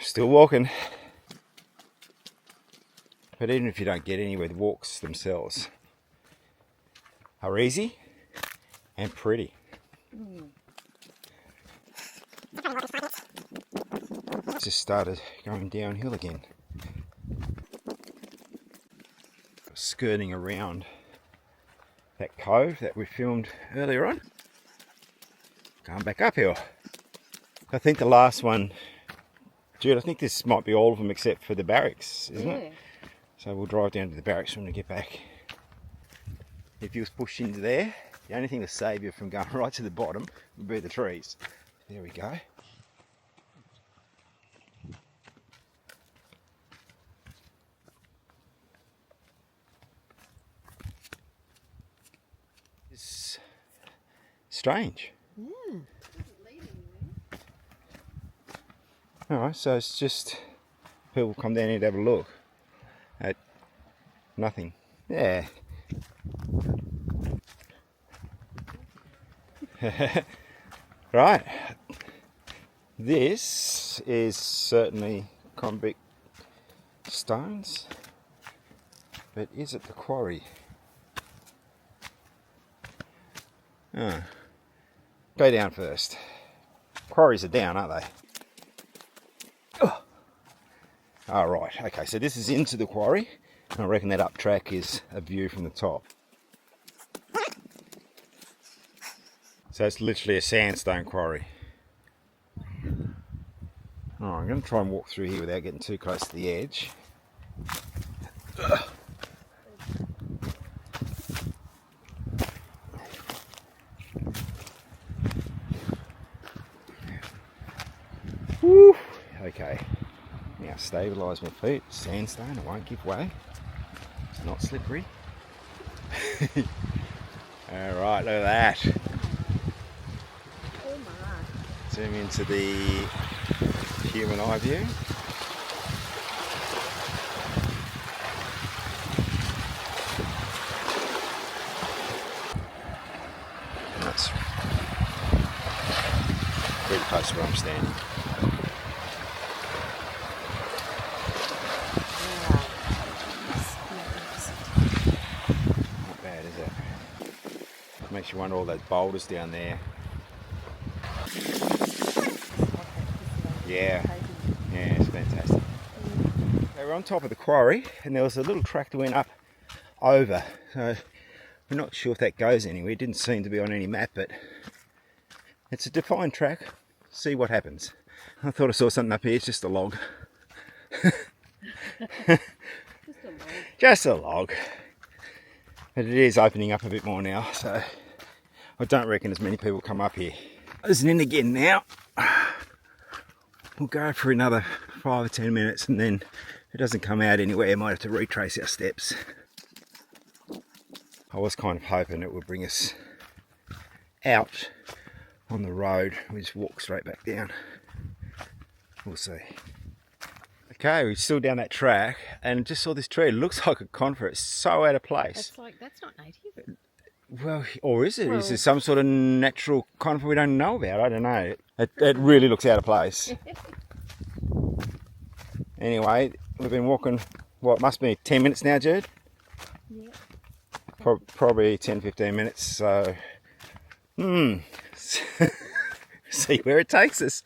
Still walking. But even if you don't get anywhere, the walks themselves are easy and pretty. Just started going downhill again. Skirting around that cove that we filmed earlier on. Going back uphill. I think the last one, Jude, I think this might be all of them except for the barracks, isn't it? So we'll drive down to the barracks when we get back. If you was pushed into there, the only thing to save you from going right to the bottom would be the trees. There we go. It's strange. Alright, so it's just people come down here to have a look at nothing. Yeah. Right. This is certainly convict stones, but is it the quarry? Oh. Go down first. Quarries are down, aren't they? Oh, right, okay, so this is into the quarry. I reckon that up track is a view from the top. So it's literally a sandstone quarry. Oh, I'm going to try and walk through here without getting too close to the edge. Woo. Okay. Now stabilise my feet. Sandstone, it won't give way. It's not slippery. Alright, look at that. Oh my. Zoom into the human eye view. And that's pretty close to where I'm standing. Makes you wonder all those boulders down there. Yeah, it's fantastic. Okay, we're on top of the quarry and there was a little track that went up over. So we're not sure if that goes anywhere. It didn't seem to be on any map, but it's a defined track. See what happens. I thought I saw something up here. It's just a log. Just a log. But it is opening up a bit more now, so I don't reckon as many people come up here. Closing in again now. We'll go for another 5 or 10 minutes and then if it doesn't come out anywhere, I might have to retrace our steps. I was kind of hoping it would bring us out on the road. We just walk straight back down. We'll see. Okay, we're still down that track and just saw this tree. It looks like a conifer. It's so out of place. That's not native. Well, or is it? Well, is it some sort of natural conifer we don't know about? I don't know. It really looks out of place. Anyway, we've been walking, what, must be 10 minutes now, Jude? Yeah. Probably 10-15 minutes, so... See where it takes us.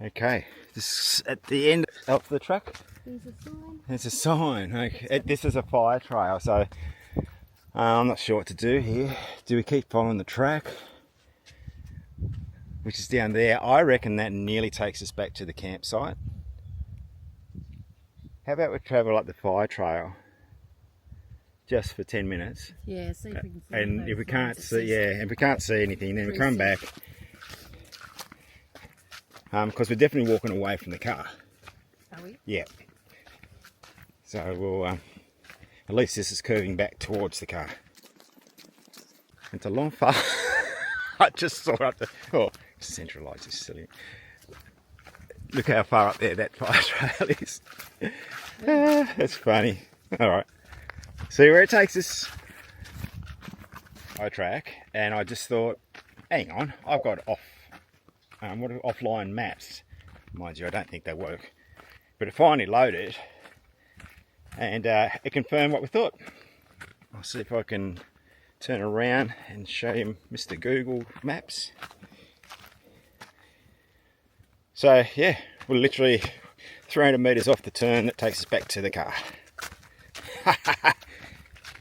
Okay, this at the end of the track. There's a sign. There's a sign. Okay, this is a fire trail, so I'm not sure what to do here. Do we keep following the track, which is down there? I reckon that nearly takes us back to the campsite. How about we travel up the fire trail just for 10 minutes? Yeah, see if we can see. And if we can't see, if we can't see anything, then we come back. Because we're definitely walking away from the car. Are we? Yeah. So we'll, at least this is curving back towards the car. It's a long far. I just saw up the, centralised is silly. Look how far up there that fire trail is. That's funny. All right. See where it takes us. I track, and I just thought, hang on, I've got offline maps. Mind you, I don't think they work. But it finally loaded, and it confirmed what we thought. I'll see if I can turn around and show you Mr. Google Maps. So yeah, we're literally 300 metres off the turn that takes us back to the car.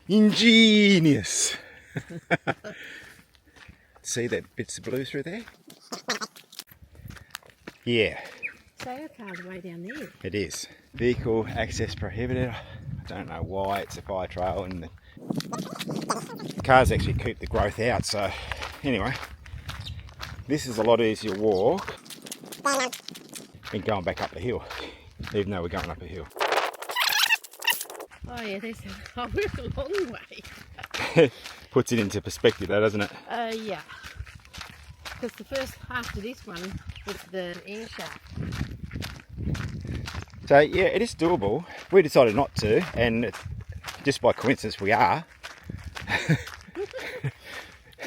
Ingenious! See that bits of blue through there? Yeah. So your car's way down there. It is. Vehicle access prohibited. I don't know why, it's a fire trail and the cars actually keep the growth out. So anyway, this is a lot easier walk than going back up the hill, even though we're going up a hill. Oh yeah, there's a long way. Puts it into perspective though, doesn't it? Yeah. Because the first half of this one was the air shaft. So yeah, it is doable. We decided not to, and just by coincidence we are.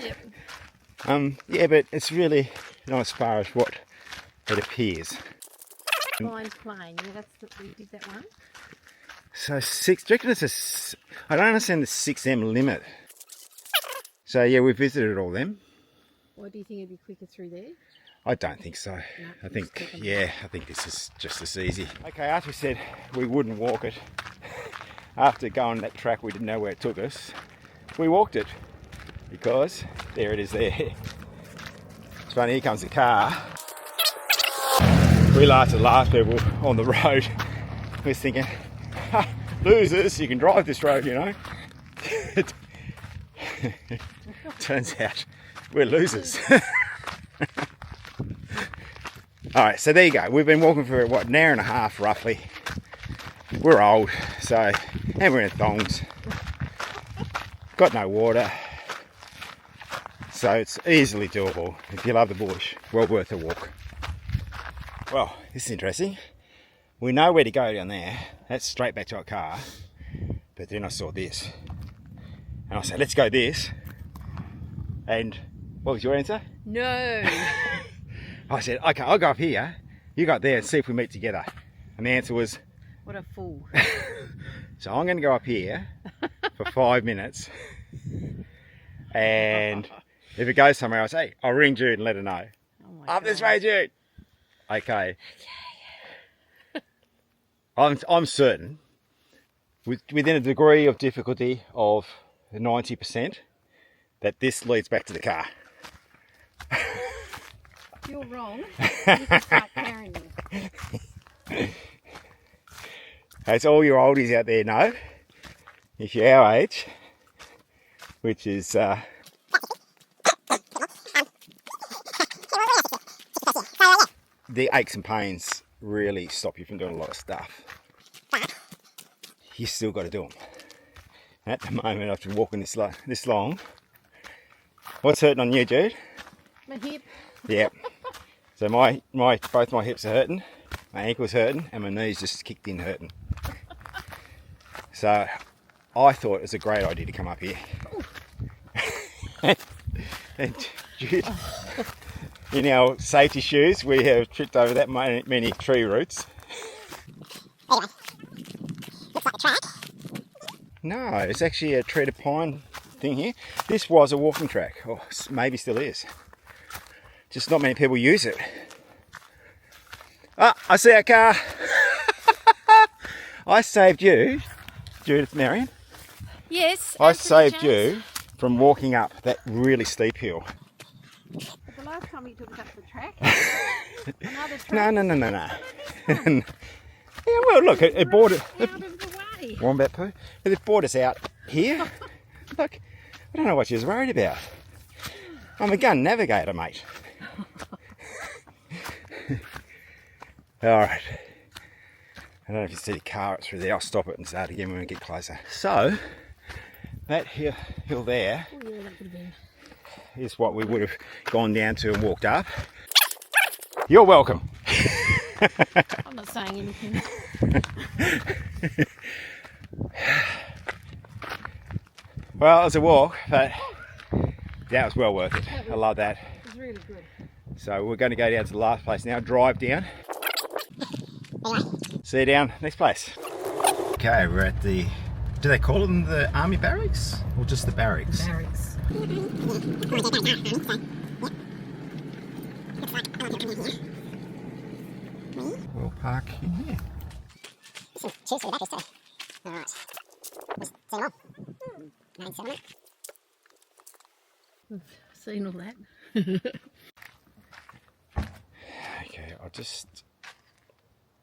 Yep. Yeah, but it's really not as far as what it appears. Mine's plain. Yeah, that's we did that one. So do you reckon it's I don't understand the 6M limit. So yeah, we visited all them. What do you think it'd be quicker through there? I don't think so. No, I think, it's yeah, I think this is just as easy. Okay, after we said we wouldn't walk it, after going that track we didn't know where it took us, we walked it because there it is there. It's funny, here comes the car. We laughed at the last people on the road. We was thinking, ha, losers, you can drive this road, you know. Turns out we're losers. Alright, so there you go. We've been walking for what, an hour and a half roughly. We're old, so, and we're in thongs. Got no water. So it's easily doable. If you love the bush, well worth a walk. Well, this is interesting. We know where to go down there. That's straight back to our car. But then I saw this. And I said, let's go this. And what was your answer? No. I said, okay, I'll go up here. You go up there and see if we meet together. And the answer was, What a fool. so I'm going to go up here for 5 minutes. And if it goes somewhere else, hey, I'll ring Jude and let her know. Oh my Up God. this way, Jude. Okay. I'm certain, within a degree of difficulty of 90%, that this leads back to the car. You're wrong. You can start carrying me. As all your oldies out there know, if you're our age, which is the aches and pains really stop you from doing a lot of stuff. You still got to do them. At the moment, after walking this long, what's hurting on you, Jude? My hip. Yep. So both my hips are hurting, my ankle's hurting, and my knees just kicked in hurting. So I thought it was a great idea to come up here. And Jude, in our safety shoes, we have tripped over that many tree roots. Anyway, looks like a track. No, it's actually a treated pine thing here. This was a walking track, or maybe still is. Just not many people use it. Ah, I see a car. I saved you, Judith Marion. Yes. I Anthony saved Jones. you from walking up that really steep hill. But the last time you took us up the track, another track. No. Yeah, well, look, it brought it. Out of the way. Wombat poo. It brought us out here. Look, I don't know what she's worried about. I'm a gun navigator, mate. Alright. I don't know if you see the car through there. I'll stop it and start again when we get closer. So, that hill there Oh, yeah, that could have been. is what we would have gone down to and walked up. You're welcome. I'm not saying anything. Well, it was a walk, but That was well worth it. I love that. It was really good. So we're going to go down to the last place now, drive down. See you down next place. Okay, we're at the, do they call them the army barracks or just the barracks? Barracks. We'll park in here. Choose for the batteries too. Alright. Just see them all. Main settlement. We've seen all that. Okay, I'll just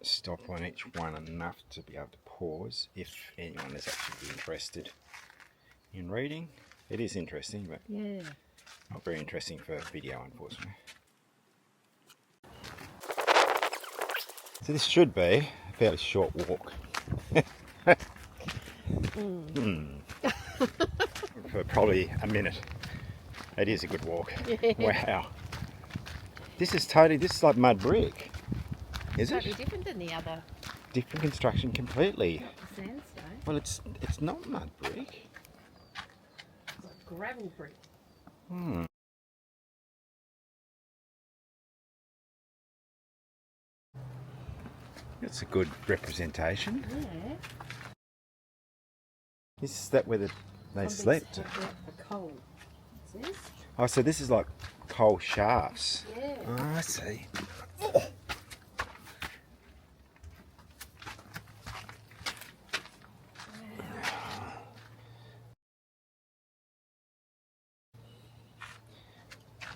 stop on each one enough to be able to pause if anyone is actually interested in reading. It is interesting, but Yeah. not very interesting for video, unfortunately. So this should be a fairly short walk. For probably a minute. It is a good walk. Yeah. Wow. This is like mud brick. Is Totally it? different than the other Different construction completely. sandstone. Well, it's not mud brick. It's like gravel brick. That's a good representation. Yeah. Is that where they slept? For coal. What's this? Oh, so this is like coal shafts. Yeah. Oh, I see. Oh.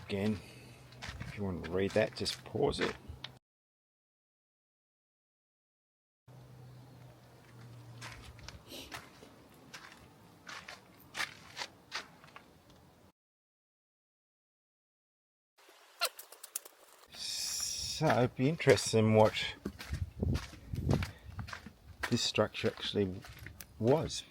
Again, if you want to read that, just pause it. So it'd be interesting in what this structure actually was.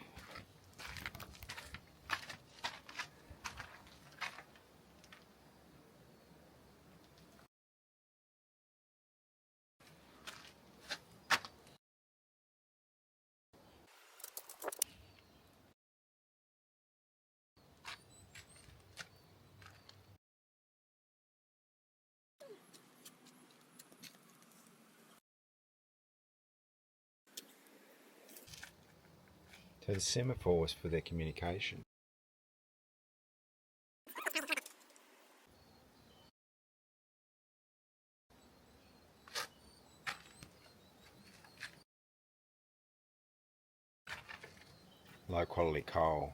So the semaphore was for their communication. Low quality coal.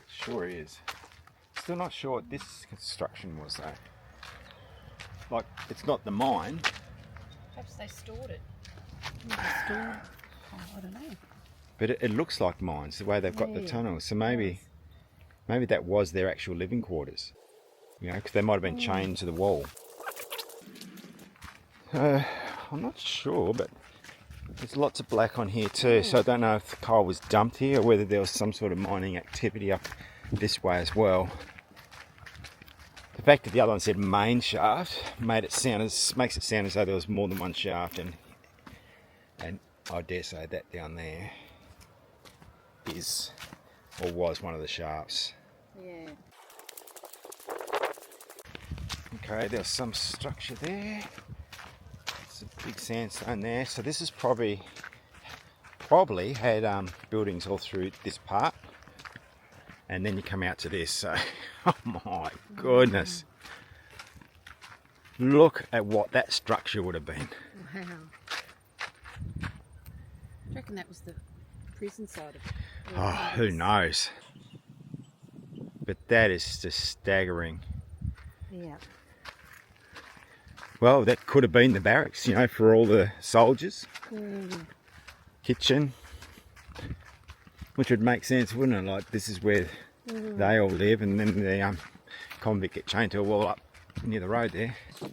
Sure is. Still not sure what this construction was though. Like, it's not the mine. Perhaps they stored it. Oh, I don't know. But it looks like mines, the way they've got the Yeah, tunnels. So maybe that was their actual living quarters. You know, because they might have been chained to the wall. I'm not sure, but there's lots of black on here too. So I don't know if the coal was dumped here or whether there was some sort of mining activity up this way as well. The fact that the other one said main shaft makes it sound as though there was more than one shaft, and I dare say that down there is or was one of the shafts. Yeah. Okay, there's some structure there. It's a big sandstone there. So this is probably had buildings all through this part, and then you come out to this. So, oh my goodness! Look at what that structure would have been. Wow. Do you reckon that was the prison side of it. Oh, who knows? But that is just staggering. Yeah. Well, that could have been the barracks, you know, for all the soldiers. Kitchen. Which would make sense, wouldn't it? Like, this is where they all live, and then the convict get chained to a wall up near the road there. Look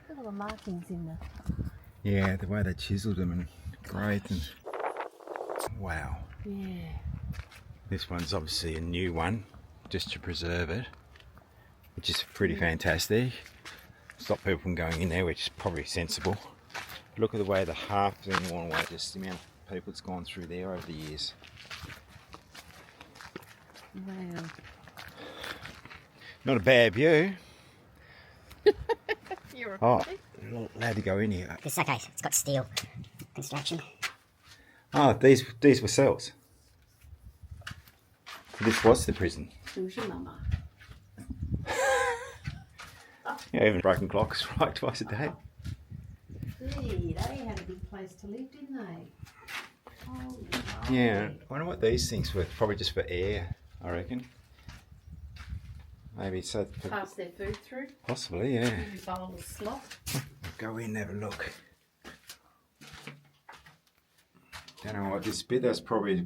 at all the markings in there. Yeah, the way they chiselled them and graved them. Wow. Yeah. This one's obviously a new one, just to preserve it, which is pretty fantastic. Stop people from going in there, which is probably sensible. Look at the way the half's been worn away, just the amount of people that's gone through there over the years. Wow. Not a bad view. You're a Oh, not allowed to go in here. It's okay. It's got steel construction. Oh, these were cells. This was the prison. Who's your mama? Yeah, even broken clocks right twice a day. Gee, they had a big place to live, didn't they? Holy Yeah, I wonder what these things were. Probably just for air, I reckon. Maybe so. Pass their food through. Possibly, yeah. A bowl of slop. Go in and have a look. Don't know what this bit. That's probably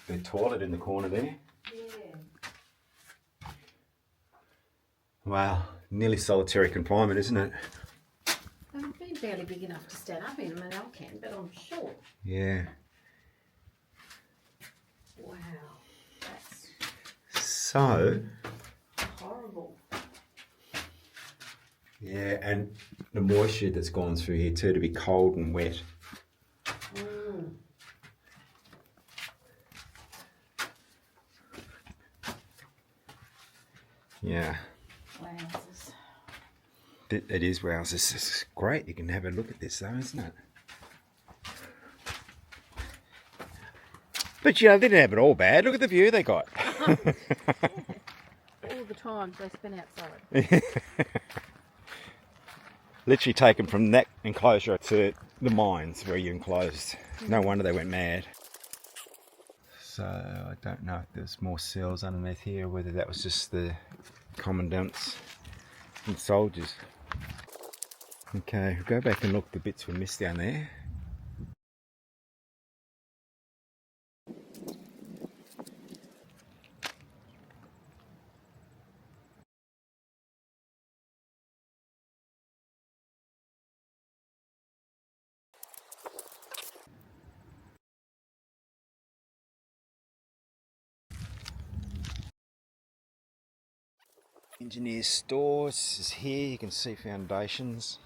the toilet in the corner there. Yeah. Wow, nearly solitary confinement, isn't it? They've been barely big enough to stand up in. I mean, I can, but I'm short. Yeah. Wow. That's So. horrible. Yeah, and the moisture that's gone through here too, to be cold and wet. Yeah. Wowzers. It is wowzers. It's great. You can have a look at this though, isn't it? But you know, they didn't have it all bad. Look at the view they got. All the times they spent outside. Literally taken from that enclosure to the mines where you enclosed. No wonder they went mad. So I don't know if there's more cells underneath here, whether that was just the commandants and soldiers. Okay, we'll go back and look at the bits we missed down there. Engineer's stores is here, you can see foundations.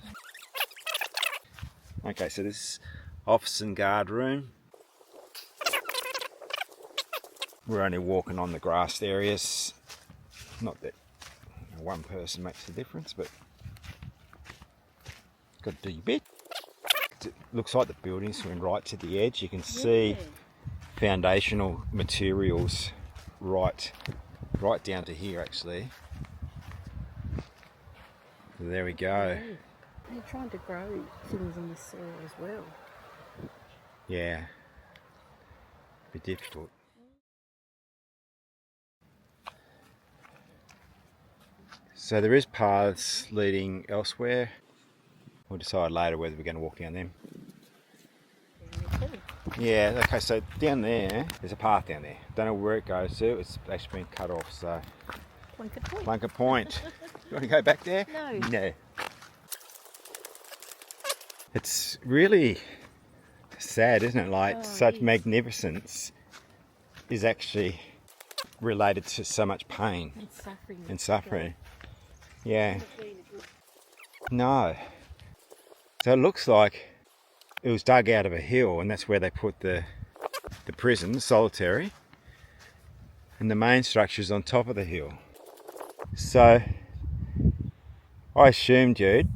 Okay, so this is office and guard room. We're only walking on the grassed areas. Not that one person makes a difference, but got to do your bit. It looks like the building's going right to the edge. You can see foundational materials right down to here actually. There we go. They're trying to grow things in the soil as well. Yeah. Bit difficult. So there is paths leading elsewhere. We'll decide later whether we're going to walk down them. Yeah, okay, so down there, there's a path down there. Don't know where it goes to, it's actually been cut off, so... Plunker Point. You want to go back there? No. No. It's really sad, isn't it? Like, such magnificence is actually related to so much pain And suffering. Yeah. No. So it looks like it was dug out of a hill, and that's where they put the prison, the solitary, and the main structure's on top of the hill. So I assumed, Jude,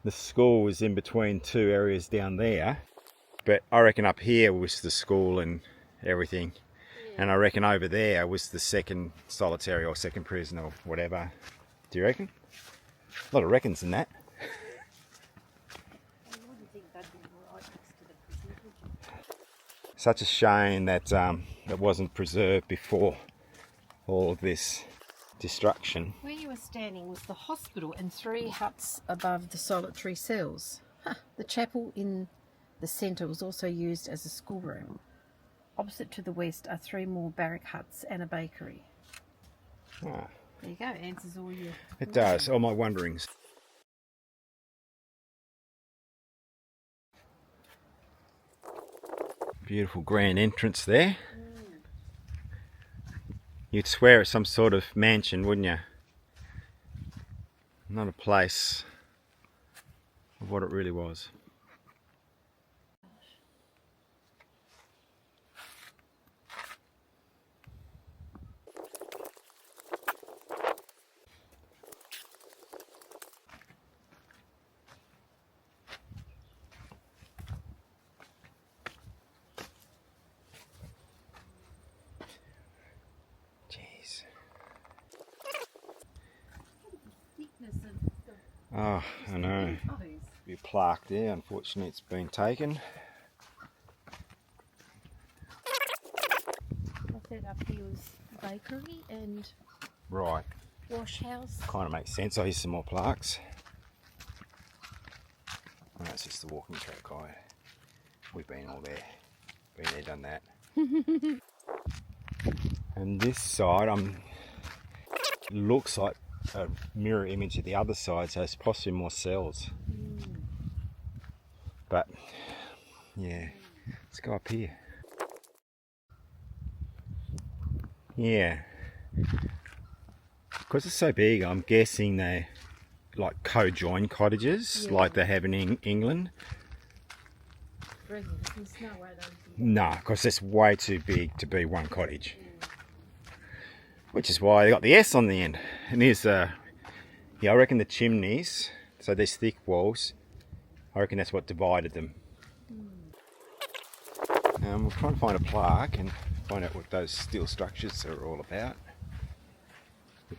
the school was in between two areas down there, but I reckon up here was the school and everything, and I reckon over there was the second solitary or second prison or whatever. Do you reckon? A lot of reckons in that. Such a shame that it wasn't preserved before all of this destruction. Where you were standing was the hospital and 3 huts above the solitary cells. The chapel in the centre was also used as a schoolroom. Opposite to the west are 3 more barrack huts and a bakery. Ah, There you go, answers all your... it does, all my wonderings. Beautiful grand entrance there. You'd swear it's some sort of mansion, wouldn't you? Not a place of what it really was. Jeez. Oh, I know. Be plaque there, unfortunately it's been taken. I said up here was bakery and Right, wash house. kind of makes sense. I hear some more plaques. Oh, that's just the walking track, we've been all there. Been there, done that. And this side, looks like a mirror image of the other side, so it's possibly more cells. But yeah, let's go up here. Yeah, because it's so big, I'm guessing they like co-join cottages, like they have in England. There's no way those... No, because it's way too big to be one cottage. Which is why they got the S on the end. And here's, yeah, I reckon the chimneys, so these thick walls, I reckon that's what divided them. We'll try and find a plaque and find out what those steel structures are all about.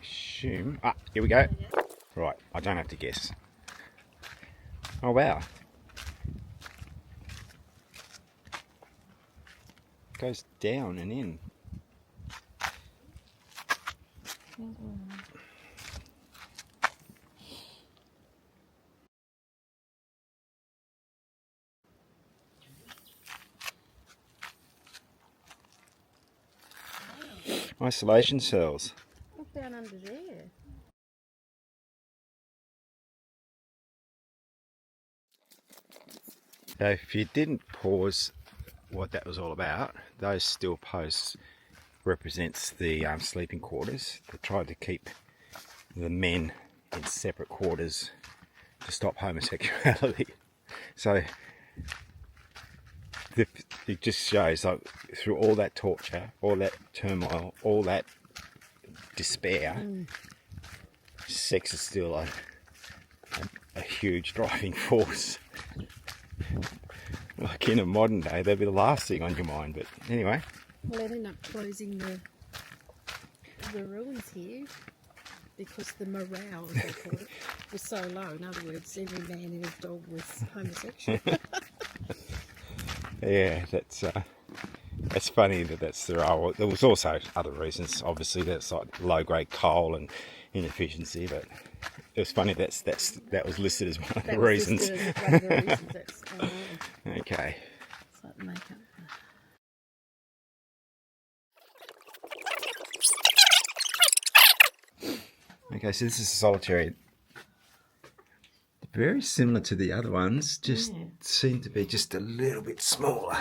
Assume, here we go. Right, I don't have to guess. Oh wow. It goes down and in. Isolation cells. Look down under there. So if you didn't pause what that was all about, those steel posts represents the sleeping quarters. They tried to keep the men in separate quarters to stop homosexuality. So it just shows, like, through all that torture, all that turmoil, all that despair, sex is still a huge driving force. Like in a modern day, that'd be the last thing on your mind. But anyway. Well, they ended up closing the ruins here because the morale, as they call it, was so low. In other words, every man and his dog was homosexual. Yeah, that's funny that's the role. There was also other reasons. Obviously, that's like low-grade coal and inefficiency, but it was funny that was listed as one of the reasons. Okay. It's like makeup. Okay, so this is solitary. Very similar to the other ones, just seem to be just a little bit smaller.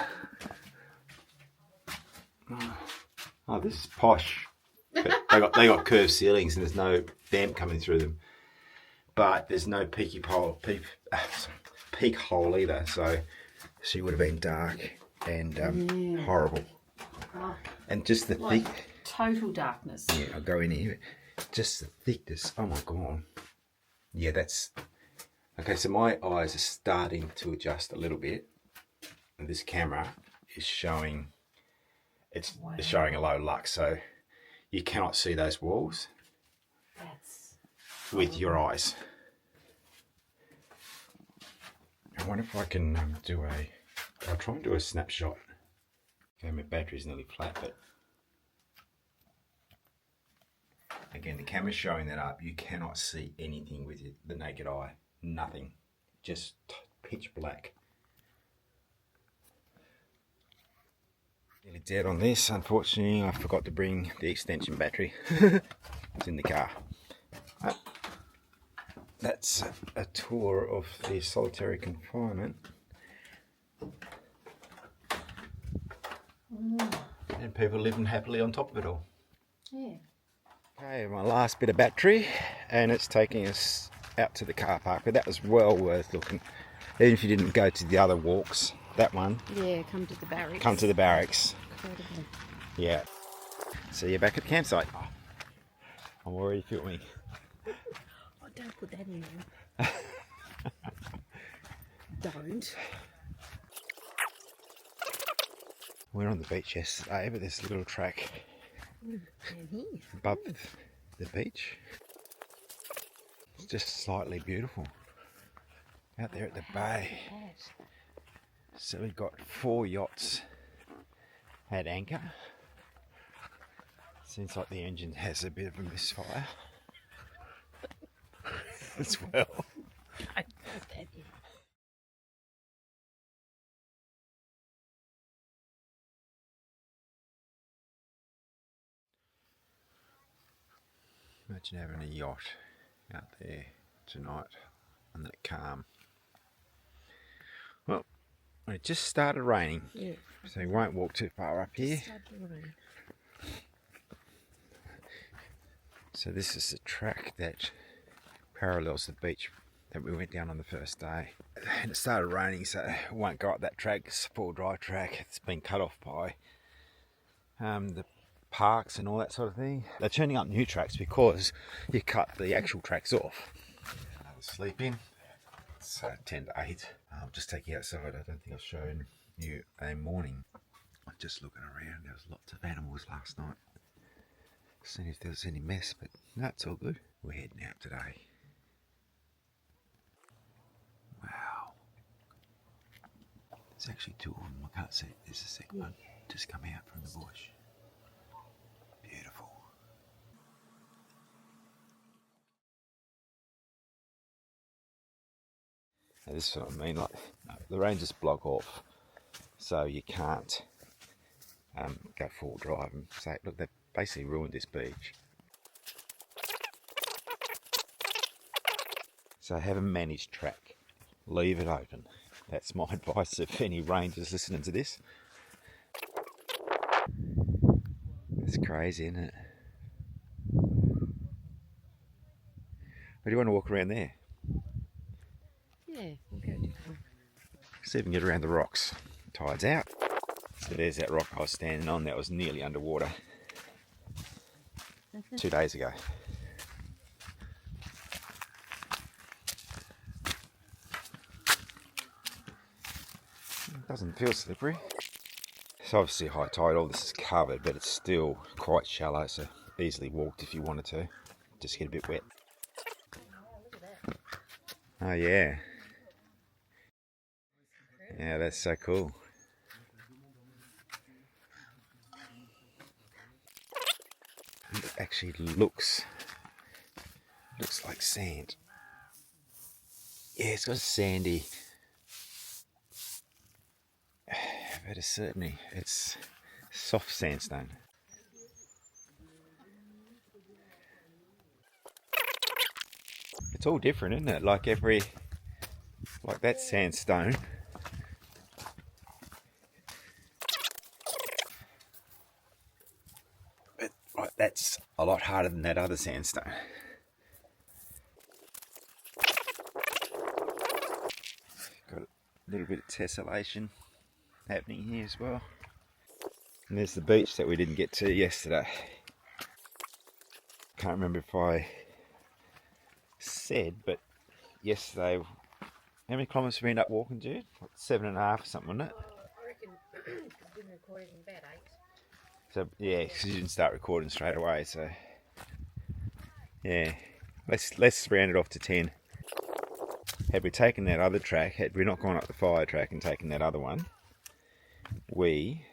Oh, this is posh. But they got curved ceilings and there's no damp coming through them. But there's no peak hole either, so she would have been dark and horrible. Oh, and just the like thick. Total darkness. Yeah, I'll go in here. Just the thickness. Oh my god. Yeah, that's okay. So my eyes are starting to adjust a little bit, and this camera is showing. It's showing a low lux, so you cannot see those walls with your eyes. I wonder if I can I'll try and do a snapshot And my battery's nearly flat, but again, the camera's showing that up. You cannot see anything with the naked eye. Nothing. Just pitch black. Nearly dead on this. Unfortunately, I forgot to bring the extension battery. It's in the car. That's a tour of the solitary confinement. And people living happily on top of it all. Yeah. Okay, my last bit of battery, and it's taking us out to the car park, but that was well worth looking. Even if you didn't go to the other walks, that one. Yeah, come to the barracks. Come to the barracks. Incredible. Yeah. See you back at the campsite. Oh, I'm already filming. Oh, don't put that in there. Don't. We were on the beach yesterday, but there's a little track Down here. above the beach. It's just slightly beautiful. Out there at the bay. So we've got 4 yachts at anchor. Seems like the engine has a bit of a misfire as well. I put that in. Imagine having a yacht out there tonight and that calm. Well, it just started raining, Yeah. so we won't walk too far up here. Start to rain. So this is the track that parallels the beach that we went down on the first day. And it started raining, so it won't go up that track. It's a full dry track. It's been cut off by the parks and all that sort of thing. They're turning up new tracks because you cut the actual tracks off. I was sleeping. It's 10 to 8. I'm just taking outside. I don't think I've shown you a morning. I'm just looking around. There was lots of animals last night. Seeing if there was any mess, but no, it's all good. We're heading out today. Wow. There's actually 2 of them. I can't see. There's a second one just come out from the bush. Beautiful. Now, this is what I mean. Like the ranges block off, so you can't go full drive and say, look, they've basically ruined this beach. So have a managed track. Leave it open. That's my advice if any rangers listening to this. It's crazy, isn't it? Or do you want to walk around there? Yeah, we'll go down. See if we can get around the rocks. Tide's out. So there's that rock I was standing on that was nearly underwater 2 days ago. It doesn't feel slippery. It's obviously high tide, all this is covered, but it's still quite shallow, so easily walked if you wanted to. Just get a bit wet. Oh yeah. Yeah, that's so cool. It actually looks like sand. Yeah, it's got sandy, but it's soft sandstone. It's all different, isn't it? Like that sandstone. But like that's a lot harder than that other sandstone. Got a little bit of tessellation happening here as well. And there's the beach that we didn't get to yesterday. Can't remember if I said, but yesterday, how many kilometres we end up walking, Jude? Like 7.5 or something, wasn't it? I reckon we've been recording about 8. So yeah, because you didn't start recording straight away, so yeah, let's round it off to 10. Had we taken that other track, had we not gone up the fire track and taken that other one, we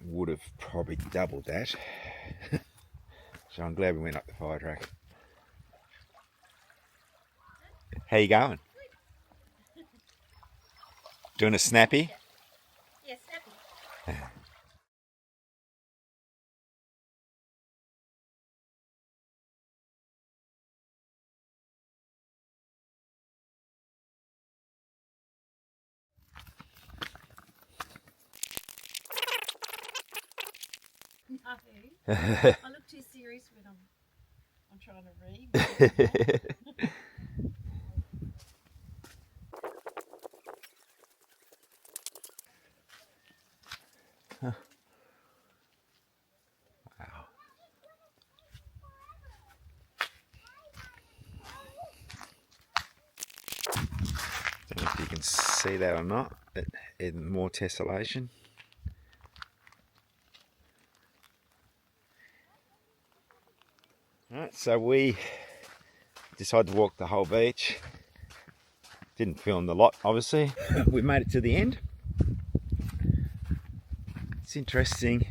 would have probably doubled that. So I'm glad we went up the fire track. How you going? Doing a snappy? Yeah, snappy. No. I look too serious when I'm trying to read. Wow. Don't know if you can see that or not, but in more tessellation. Alright, so we decided to walk the whole beach. Didn't film the lot, obviously. We made it to the end. It's interesting.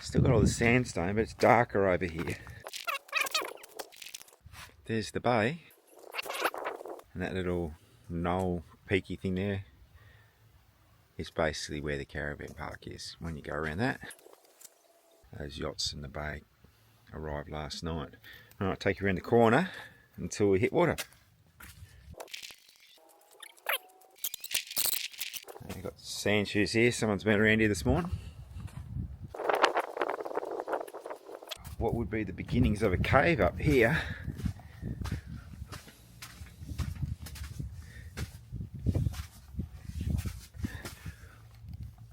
Still got all the sandstone, but it's darker over here. There's the bay. And that little knoll peaky thing there is basically where the caravan park is when you go around that. Those yachts in the bay arrived last night. Alright, take you around the corner until we hit water. You've got sand shoes here, someone's been around here this morning. What would be the beginnings of a cave up here.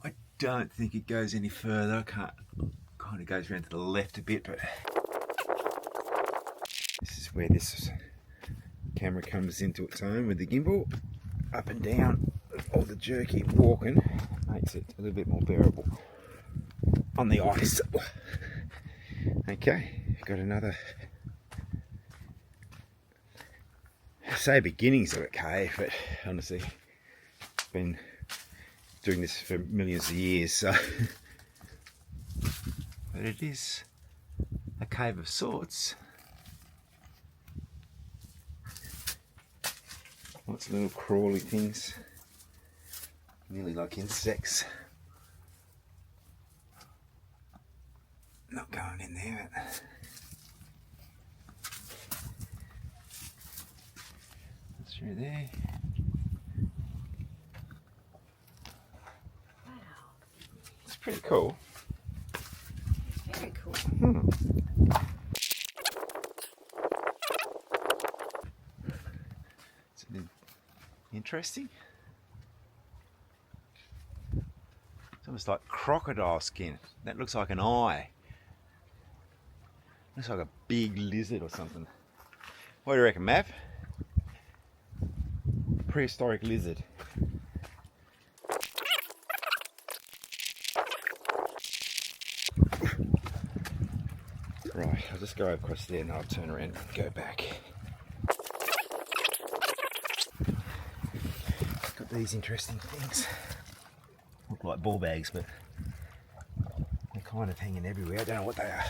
I don't think it goes any further. I can't, kind of goes around to the left a bit, but this is where this camera comes into its own with the gimbal. Up and down, all the jerky walking makes it a little bit more bearable on the ice. Okay, got another, I say beginnings of a cave, but honestly, I've been doing this for millions of years, so but it is a cave of sorts. Lots of little crawly things, nearly like insects. Not going in there. Through there. Wow. It's pretty cool. Very cool. It's interesting. It's almost like crocodile skin. That looks like an eye. Looks like a big lizard or something. What do you reckon, Mav? Prehistoric lizard. Right, I'll just go across there and I'll turn around and go back. Got these interesting things. Look like ball bags, but they're kind of hanging everywhere. I don't know what they are.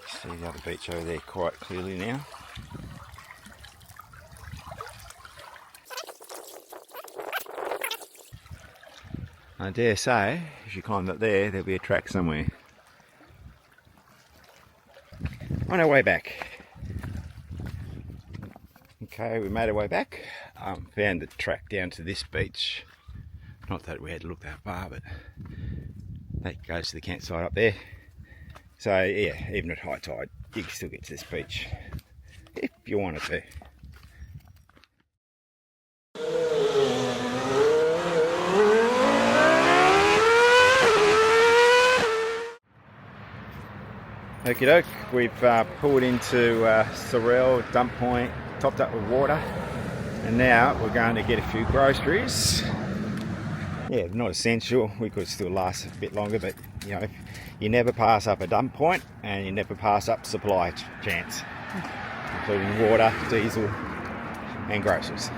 See the other beach over there quite clearly now. I dare say, if you climb up there, there'll be a track somewhere. On our way back. Okay, we made our way back. Found the track down to this beach. Not that we had to look that far, but that goes to the campsite up there. So yeah, even at high tide, you can still get to this beach if you wanted to. Okie doke, we've pulled into Sorrel dump point, topped up with water, and now we're going to get a few groceries. Yeah, not essential, we could still last a bit longer, but you know, you never pass up a dump point and you never pass up supply chance. including water, diesel and groceries.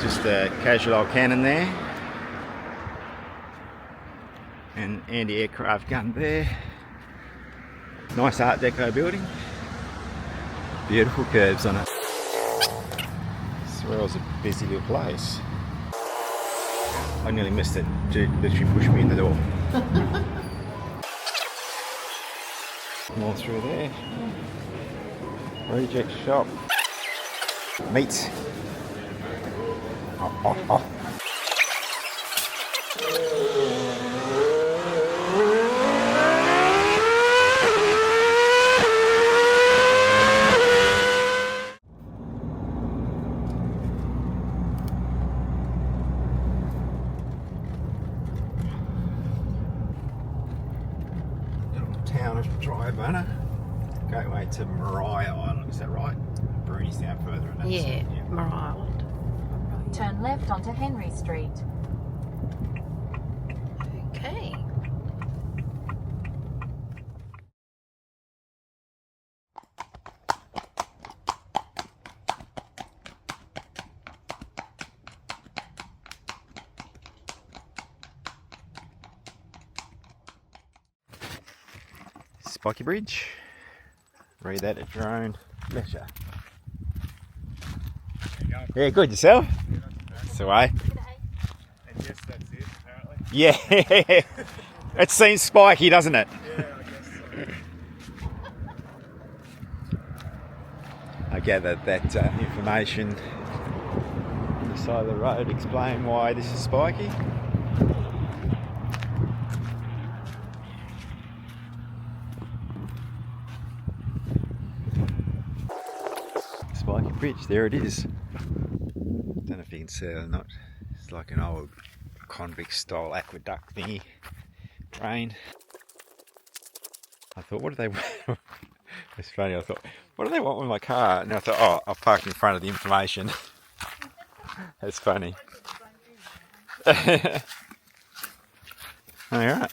Just a casual old cannon there, and anti-aircraft gun there. Nice Art Deco building, beautiful curves on it. Swirl's a busy little place. I nearly missed it. Dude literally pushed me in the door. More through there. Reject shop. Meat. Oh. Town of Drybunner, gateway to Mariah Island, is that right? Bruni's down further in that Yeah, side, Mariah Island. Turn left onto Henry Street. Okay. Spiky Bridge. Read that at your own leisure. Yeah, good. Yourself? That's the way. And yes, that's it, apparently. Yeah. It seems spiky, doesn't it? Yeah, I guess so. I gathered that information on the side of the road explain why this is spiky. Spiky Bridge, there it is. Don't know if you can see it or not. It's like an old convict style aqueduct thingy. Drain. I thought, what do they want? It's funny, I thought, what do they want with my car? And I thought, oh, I'll park in front of the information. That's funny. Alright.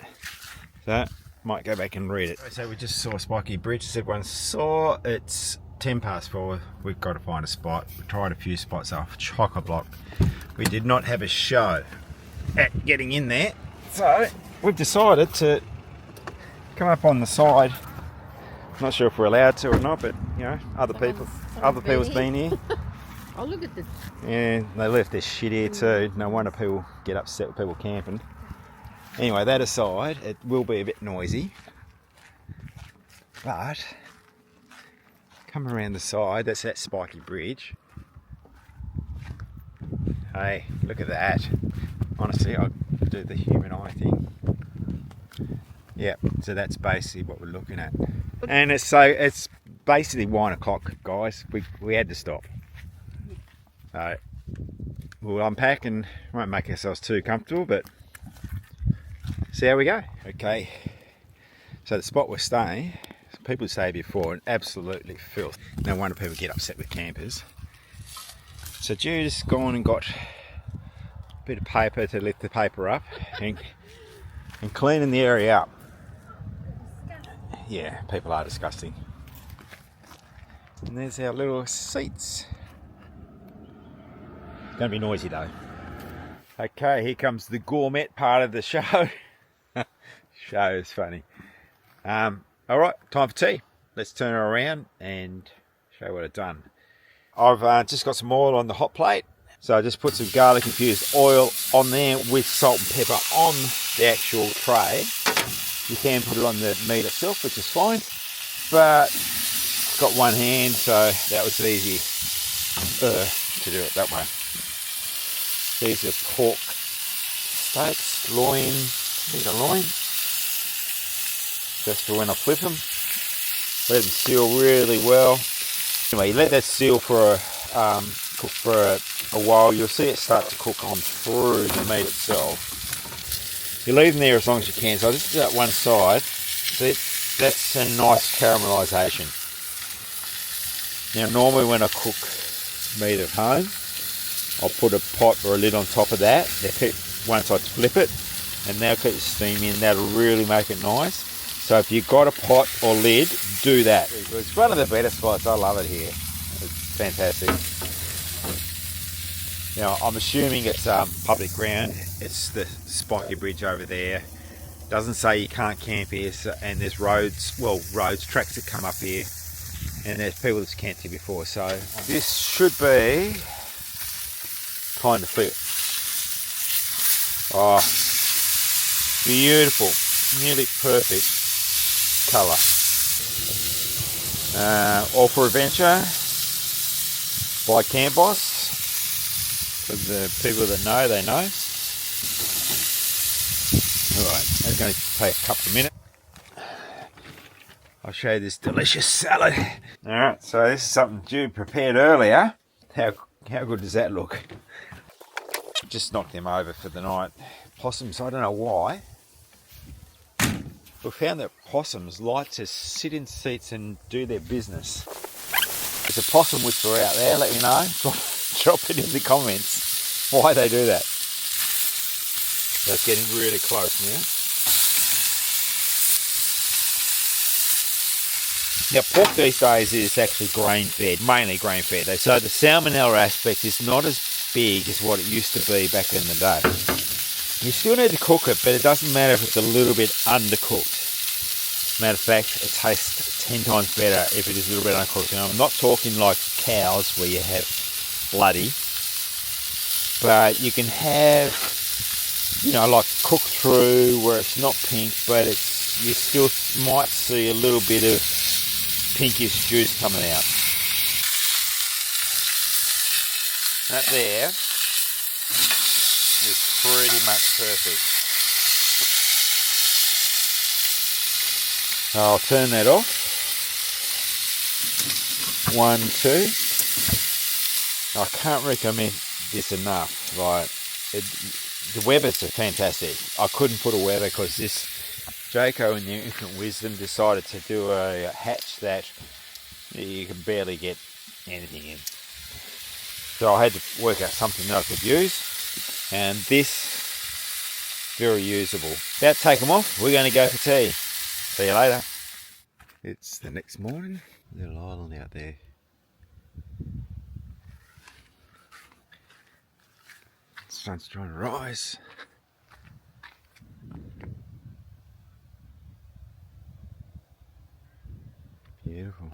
So, might go back and read it. So we just saw Spiky Bridge, as everyone saw. It's 10 past 4. We've got to find a spot. We tried a few spots off chock-a-block. We did not have a show at getting in there. So, we've decided to come up on the side. Not sure if we're allowed to or not, but you know, other people's been here. Oh, look at this. Yeah, they left their shit here too. No wonder people get upset with people camping. Anyway, that aside, it will be a bit noisy. But, come around the side, that's that Spiky Bridge. Hey, look at that. Honestly, I'll do the human eye thing. Yeah, so that's basically what we're looking at. And it's basically 1 o'clock, guys. We had to stop. So we'll unpack and won't make ourselves too comfortable, but see how we go. Okay, so the spot we're staying, people say before, absolutely filth. No wonder people get upset with campers. So Jude's gone and got a bit of paper to lift the paper up and cleaning the area up. Yeah, people are disgusting. And there's our little seats. It's going to be noisy though. Okay, here comes the gourmet part of the show. Show is funny. Alright, time for tea. Let's turn her around and show you what I've done. I've just got some oil on the hot plate. So I just put some garlic infused oil on there with salt and pepper on the actual tray. You can put it on the meat itself, which is fine, but I've got one hand, so that was easy to do it that way. These are pork steaks, loin, these are loin, just for when I flip them. Let them seal really well. Anyway, you let that seal for cook for a while. You'll see it start to cook on through the meat itself. You leave them there as long as you can. So I just do that one side. See, that's a nice caramelisation. Now normally when I cook meat at home, I'll put a pot or a lid on top of that. Once I flip it, and now keep the steam in, that'll really make it nice. So if you've got a pot or lid, do that. It's one of the better spots. I love it here. It's fantastic. Now, I'm assuming it's public ground. It's the Spiky Bridge over there. Doesn't say you can't camp here, and there's roads, tracks that come up here, and there's people that's camped here before. So this should be kind of fit. Oh, beautiful, nearly perfect colour. All for Adventure by Camp Boss. For the people that know, they know. Alright, that's going to take a couple of minutes. I'll show you this delicious salad. Alright, so this is something Jude prepared earlier. How good does that look? Just knocked them over for the night. Possums, I don't know why. We found that possums like to sit in seats and do their business. There's a possum whisperer out there, let me know. Drop it in the comments why they do that. That's getting really close now. Now, pork these days is actually grain-fed, mainly grain-fed. So the salmonella aspect is not as big as what it used to be back in the day. You still need to cook it, but it doesn't matter if it's a little bit undercooked. Matter of fact, it tastes 10 times better if it is a little bit undercooked. Now, I'm not talking like cows where you have bloody, but you can have, like cooked through where it's not pink, but you still might see a little bit of pinkish juice coming out. That there is pretty much perfect. I'll turn that off. 1, 2. I can't recommend this enough. The Webbers are fantastic. I couldn't put a Webber because this Jayco in their infinite wisdom decided to do a hatch that you can barely get anything in. So I had to work out something that I could use, and this, very usable. About to take them off, we're going to go for tea. See you later. It's the next morning, little island out there. The sun's trying to rise. Beautiful.